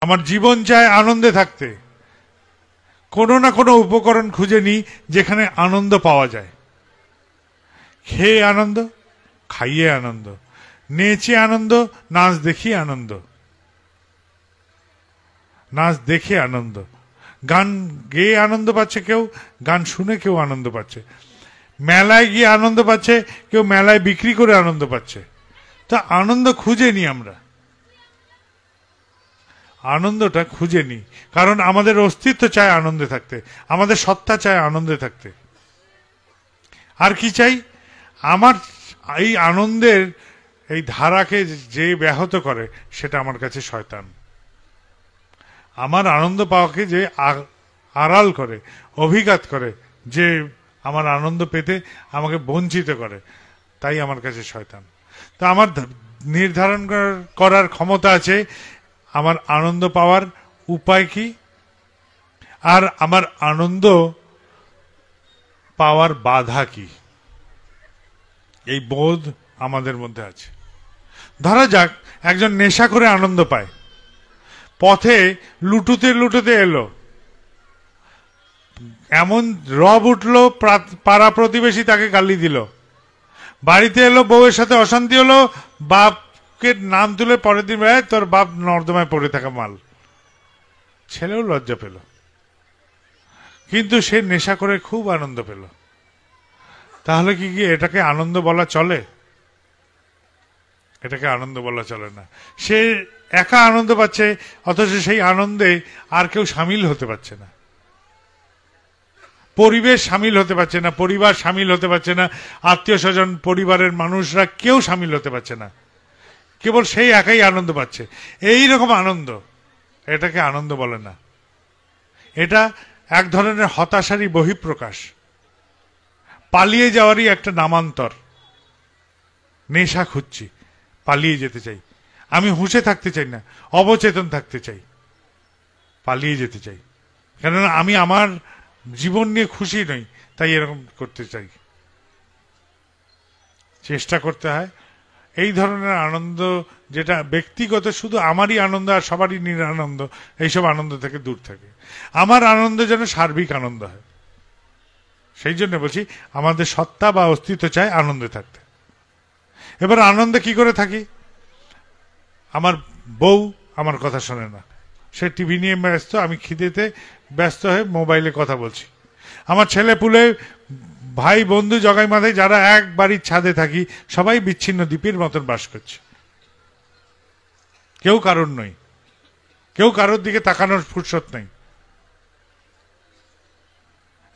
আমার জীবন চায় আনন্দে থাকতে। কোনো না কোনো উপকরণ খুঁজে নিই যেখানে আনন্দ পাওয়া যায়। খেয়ে আনন্দ, খাইয়ে আনন্দ, নেচে আনন্দ, নাচ দেখিয়ে আনন্দ, নাচ দেখে আনন্দ, গান গেয়ে আনন্দ পাচ্ছে কেউ, গান শুনে কেউ আনন্দ পাচ্ছে, মেলায় গিয়ে আনন্দ পাচ্ছে কেউ, মেলায় বিক্রি করে আনন্দ পাচ্ছে। তা আনন্দ খুঁজে নিই আমরা, আনন্দটা খুঁজে নিই, কারণ আমাদের অস্তিত্ব চায় আনন্দে থাকতে, আমাদের সত্তা চায় আনন্দে থাকতে। আর কি চাই? আমার এই আনন্দের এই ধারাকে যে ব্যাহত করে সেটা আমার কাছে শয়তান। আমার আনন্দ পাওয়াকে যে আড়াল করে, অভিঘাত করে, যে আমার আনন্দ পেতে আমাকে বঞ্চিত করে, তাই আমার কাছে শয়তান। তা আমার নির্ধারণ করার ক্ষমতা আছে আমার আনন্দ পাওয়ার উপায় কি, আর আমার আনন্দ পাওয়ার বাধা কি, এই বোধ আমাদের মধ্যে আছে। ধরা যাক একজন নেশা করে আনন্দ পায়, পথে লুটুতে লুটুতে এলো, এমন রব উঠলো, পাড়া প্রতিবেশী তাকে গালি দিল, বাড়িতে এলো, বউয়ের সাথে অশান্তি হলো, বাপকে নাম তুলে পরের দিন তোর বাপ নর্দমায় পড়ে থাকা মাল। ছেলেও লজ্জা পেল, কিন্তু সে নেশা করে খুব আনন্দ পেল। তাহলে কি এটাকে আনন্দ বলা চলে? এটাকে আনন্দ বলা চলে না। সে একা আনন্দ পাচ্ছে, অথচ সেই আনন্দে আর কেউ সামিল হতে পারছে না, পরিবেশ সামিল হতে পারছে না, পরিবার সামিল হতে পারছে না, আত্মীয় স্বজন, পরিবারের মানুষরা কেউ সামিল হতে পারছে না, কেবল সেই একাই আনন্দ পাচ্ছে। এই রকম আনন্দ, এটাকে আনন্দ বলে না। এটা এক ধরনের হতাশারই বহিঃপ্রকাশ, পালিয়ে যাওয়ারই একটা নামান্তর। নেশা খুঁজছি, পালিয়ে যেতে চাই, আমি হুঁশে থাকতে চাই না, অবচেতন থাকতে চাই, পালিয়ে যেতে চাই, কেননা আমি আমার জীবন নিয়ে খুশি নই, তাই এরকম করতে চাই। চেষ্টা করতে হয় এই ধরনের আনন্দ যেটা ব্যক্তিগত, শুধু আমারই আনন্দ আর সবারই নিরানন্দ, এইসব আনন্দ থেকে দূর থাকে। আমার আনন্দ যেন সার্বিক আনন্দ হয়। সেই জন্য বলছি আমাদের সত্তা বা অস্তিত্ব চায় আনন্দে থাকতে। এবার আনন্দে কি করে থাকি? আমার বউ আমার কথা শোনে না, সে টিভি নিয়ে ব্যস্ত, আমি খিদেতে ব্যস্ত হয়ে মোবাইলে কথা বলছি। আমার ছেলে পুলে, ভাই বন্ধু, জগাই মাথায় যারা এক বাড়ির ছাদে থাকি, সবাই বিচ্ছিন্ন দ্বীপের মতন বাস করছে। কেউ কারোর নই, কেউ কারোর দিকে তাকানোর ফুরসত নেই,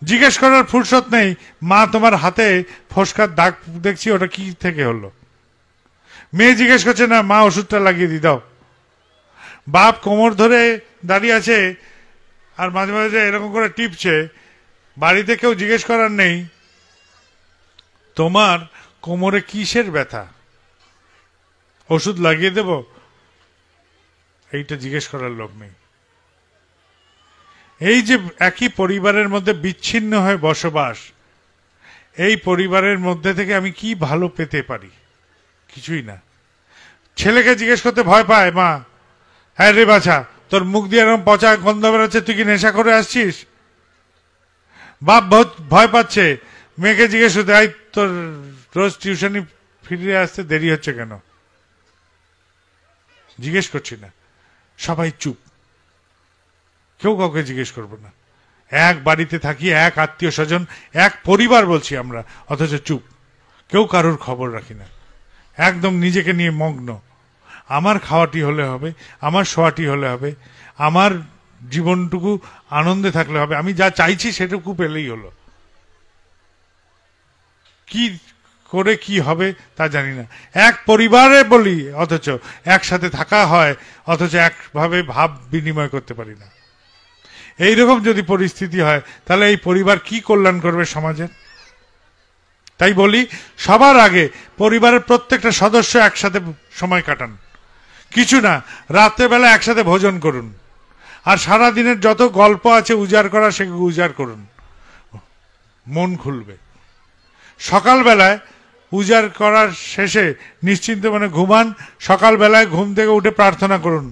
জিজ্ঞেস করার ফুরসত নেই, মা তোমার হাতে ফোসকার দাগ দেখছি, ওটা কি থেকে হলো? মেয়ে জিজ্ঞেস করছে না, মা ওষুধটা লাগিয়ে দি দাও। বাপ কোমর ধরে দাঁড়িয়ে আছে আর মাঝে মাঝে এরকম করে টিপছে, বাড়িতে কেউ জিজ্ঞেস করার নেই তোমার কোমরে কিসের ব্যথা, ওষুধ লাগিয়ে দেব, এইটা জিজ্ঞেস করার লোক নেই। এই যে একই পরিবারের মধ্যে বিচ্ছিন্ন হয়ে বসবাস, এই পরিবারের মধ্যে থেকে আমি কি ভালো পেতে পারি? কিছুই না। ছেলেকে জিজ্ঞেস করতে ভয় পায় মা, হ্যাঁ রে বাছা, তোর মুখ দিয়ে এরকম পচা গন্ধ বেরোচ্ছে, তুই কি নেশা করে আসছিস? বাপ ভয় পাচ্ছে মেয়েকে জিজ্ঞেস করতে, আই তোর রোজ টিউশনি ফিরে আসতে দেরি হচ্ছে কেন? জিজ্ঞেস করছি না, সবাই চুপ, কেউ কাউকে জিজ্ঞেস করবো না। এক বাড়িতে থাকি, এক আত্মীয় স্বজন, এক পরিবার বলছি আমরা, অথচ চুপ, কেউ কারোর খবর রাখি না, একদম নিজেকে নিয়ে মগ্ন। আমার খাওয়াটি হলে হবে, আমার শোয়াটি হলে হবে, আমার জীবনটুকু আনন্দে থাকলে হবে, আমি যা চাইছি সেটুকু পেলেই হলো। কি করে কি হবে তা জানি না। এক পরিবারে বলি, অথচ একসাথে থাকা হয়, অথচ একভাবে ভাব বিনিময় করতে পারি না। এইরকম যদি পরিস্থিতি হয়, তাহলে এই পরিবার কি কল্যাণ করবে সমাজের? তাই বলি, সবার আগে পরিবারের প্রত্যেকটা সদস্য একসাথে সময় কাটান, কিছু না, রাত্রেবেলা একসাথে ভোজন করুন, আর সারা দিনের যত গল্প আছে উজাড় করা, সেগুলো উজাড় করুন, মন খুলবে। সকালবেলায় উজাড় করার শেষে নিশ্চিন্ত মনে ঘুমান, সকালবেলায় ঘুম থেকে উঠে প্রার্থনা করুন,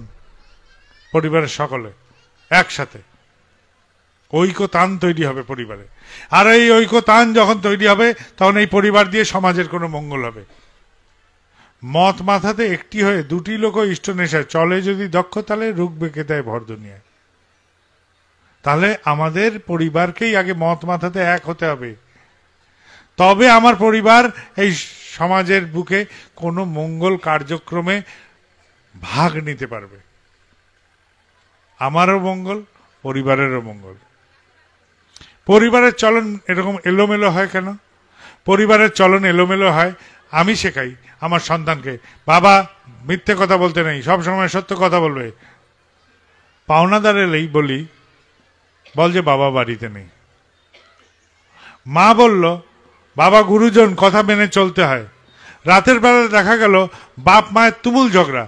পরিবারের সকলে একসাথে ঐক্যতান তৈরি হবে পরিবারে। আর এই ঐক্যতান যখন তৈরি হবে তখন এই পরিবার দিয়ে সমাজের কোনো মঙ্গল হবে। মত মাথাতে একটি হয়ে দুটি লোক ইষ্ট নেশায় চলে যদি দক্ষ, তাহলে রুখ বেঁকে দেয় ভর দুনিয়ায়। তাহলে আমাদের পরিবারকেই আগে মত মাথাতে এক হতে হবে, তবে আমার পরিবার এই সমাজের বুকে কোনো মঙ্গল কার্যক্রমে ভাগ নিতে পারবে। আমারও মঙ্গল, পরিবারেরও মঙ্গল। পরিবারের চলন এরকম এলোমেলো হয় কেন? পরিবারের চলন এলোমেলো হয়, আমি শেখাই আমার সন্তানকে, বাবা মিথ্যে কথা বলতে নেই, সব সময় সত্য কথা বলবে। পাওনাদার এলেই বলি, বল যে বাবা বাড়িতে নেই। মা বলল, বাবা গুরুজন, কথা মেনে চলতে হয়। রাতের বেলা দেখা গেল বাপ মায়ের তুমুল ঝগড়া,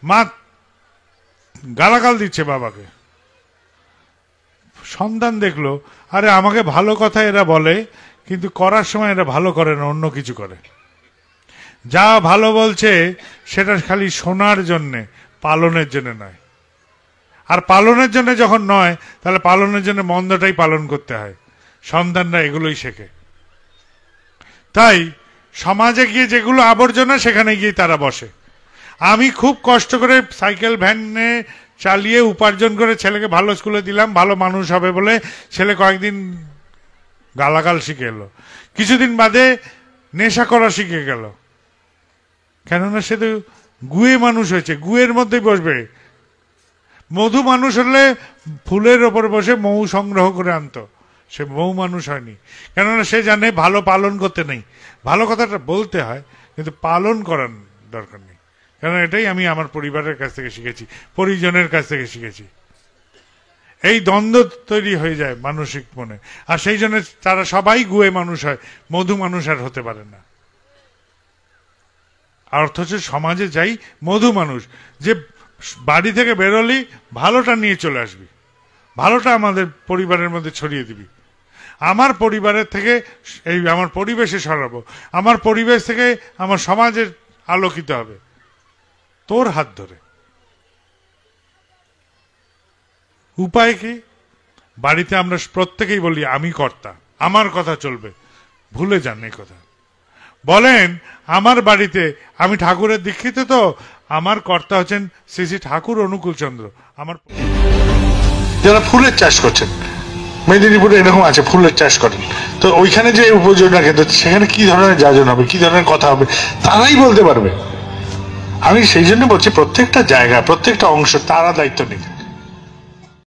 মা গালাগাল দিচ্ছে বাবাকে। সন্তান দেখলো, আরে আমাকে ভালো কথা এরা বলে, কিন্তু করার সময় এরা ভালো করে না, অন্য কিছু করে। যা ভালো বলছে সেটা খালি শোনার জন্যে, পালনের জন্য নয়। আর পালনের জন্য যখন নয়, তাহলে পালনের জন্য মন্দটাই পালন করতে হয়। সন্তানরা এগুলোই শেখে। তাই সমাজে গিয়ে যেগুলো আবর্জনা, সেখানে গিয়ে তারা বসে। আমি খুব কষ্ট করে সাইকেল ভ্যানে চালিয়ে উপার্জন করে ছেলেকে ভালো স্কুলে দিলাম, ভালো মানুষ হবে বলে। ছেলে কয়েকদিন গালাগাল শিখে এলো, কিছুদিন বাদে নেশা করা শিখে গেল। কেননা সে তো গুয়ে মানুষ হয়েছে, গুয়ের মধ্যেই বসবে। মধু মানুষ হলে ফুলের ওপর বসে মৌ সংগ্রহ করে আনতো, সে মৌ মানুষ হয়নি। কেননা সে জানে ভালো পালন করতে নেই, ভালো কথাটা বলতে হয়, কিন্তু পালন করার দরকার নেই। কারণ এটাই আমি আমার পরিবারের কাছ থেকে শিখেছি, পরিজনের কাছ থেকে শিখেছি। এই দ্বন্দ্ব তৈরি হয়ে যায় মানসিক মনে, আর সেই জন্য তারা সবাই গুয়ে মানুষ হয়, মধু মানুষ আর হতে পারে না। আর অথচ সমাজে যাই মধু মানুষ, যে বাড়ি থেকে বেরোলি ভালোটা নিয়ে চলে আসবি, ভালোটা আমাদের পরিবারের মধ্যে ছড়িয়ে দিবি। আমার পরিবারের থেকে এই আমার পরিবেশে সরাবো, আমার পরিবেশ থেকে আমার সমাজের আলোকিত হবে তোর হাত ধরে। উপায় কি? বাড়িতে আমরা প্রত্যেকেই বলি আমি কর্তা, আমার কথা চলবে। ভুলে যান এই কথা। বলেন আমার বাড়িতে আমি ঠাকুরের দীক্ষিত, তো আমার কর্তা হচ্ছেন শ্রী শ্রী ঠাকুর অনুকূল চন্দ্র। আমার যারা ফুলের চাষ করছেন, মেদিনীপুরে এরকম আছে, ফুলের চাষ করেন, তো ওইখানে যে উপযোজনা কেন্দ্র, সেখানে কি ধরনের যাজন হবে, কি ধরনের কথা হবে, তারাই বলতে পারবে। আমি সেই জন্য বলছি প্রত্যেকটা জায়গা, প্রত্যেকটা অংশ তারা দায়িত্ব নিক।